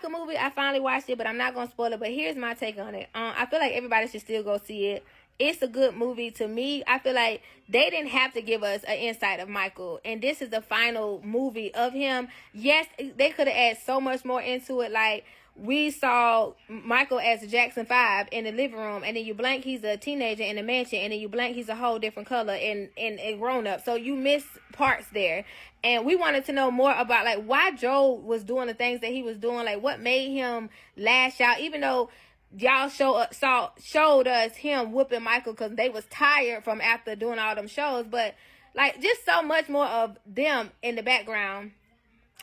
Michael movie, I finally watched it, but I'm not gonna spoil it. But here's my take on it. I feel like everybody should still go see it. It's a good movie to me. I feel like they didn't have to give us an insight of Michael, and this is the final movie of him. Yes, they could have added so much more into it. Like, we saw Michael as Jackson 5 in the living room, and then you blank, he's a teenager in the mansion, and then you blank, he's a whole different color and a grown up. So you miss parts there. And we wanted to know more about, like, why Joe was doing the things that he was doing, like what made him lash out, even though y'all showed us him whooping Michael because they was tired from after doing all them shows. But like, just so much more of them in the background.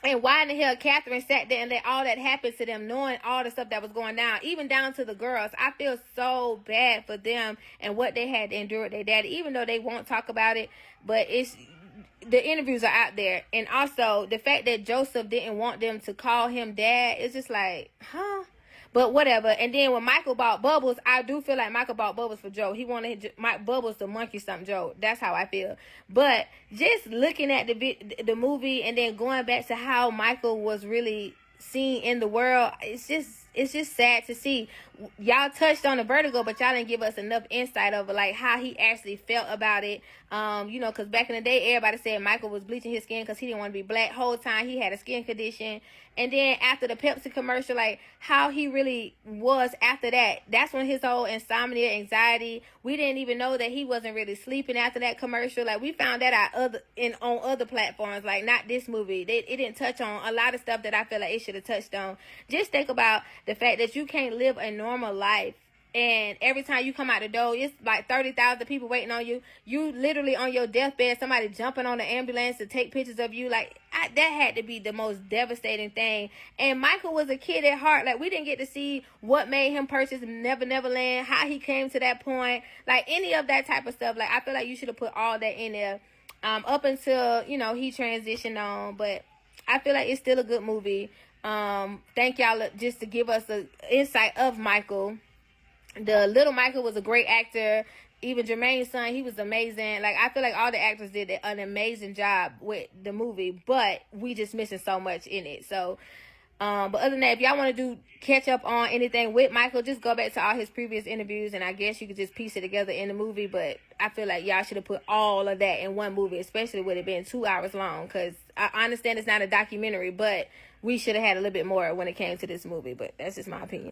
And why in the hell Catherine sat there and let all that happen to them, knowing all the stuff that was going down, even down to the girls. I feel so bad for them and what they had to endure with their daddy, even though they won't talk about it. But it's, the interviews are out there. And also the fact that Joseph didn't want them to call him dad, it's just like, huh? But whatever. And then when Michael bought Bubbles, I do feel like Michael bought Bubbles for Joe. He wanted Bubbles to monkey something Joe. That's how I feel. But just looking at the movie and then going back to how Michael was really seen in the world, it's just sad to see. Y'all touched on the vertigo, but y'all didn't give us enough insight of like how he actually felt about it. You know, because back in the day, everybody said Michael was bleaching his skin because he didn't want to be black. Whole time he had a skin condition. And then after the Pepsi commercial, like how he really was after that, that's when his whole insomnia, anxiety, we didn't even know that he wasn't really sleeping after that commercial. Like, we found that out on other platforms, like not this movie. It didn't touch on a lot of stuff that I feel like it should have touched on. Just think about the fact that you can't live a normal life, and every time you come out the door, it's like 30,000 people waiting on you. You literally on your deathbed, somebody jumping on the ambulance to take pictures of you. Like, that had to be the most devastating thing. And Michael was a kid at heart. Like, we didn't get to see what made him purchase Never Never Land, how he came to that point, like any of that type of stuff. Like, I feel like you should have put all that in there up until, you know, he transitioned on. But I feel like it's still a good movie. Thank y'all just to give us an insight of Michael. The little Michael was a great actor. Even Jermaine's son, he was amazing. Like, I feel like all the actors did an amazing job with the movie, but we just missing so much in it. So, but other than that, if y'all want to catch up on anything with Michael, just go back to all his previous interviews, and I guess you could just piece it together in the movie. But I feel like y'all should have put all of that in one movie, especially with it being 2 hours long, because I understand it's not a documentary, but we should have had a little bit more when it came to this movie. But that's just my opinion.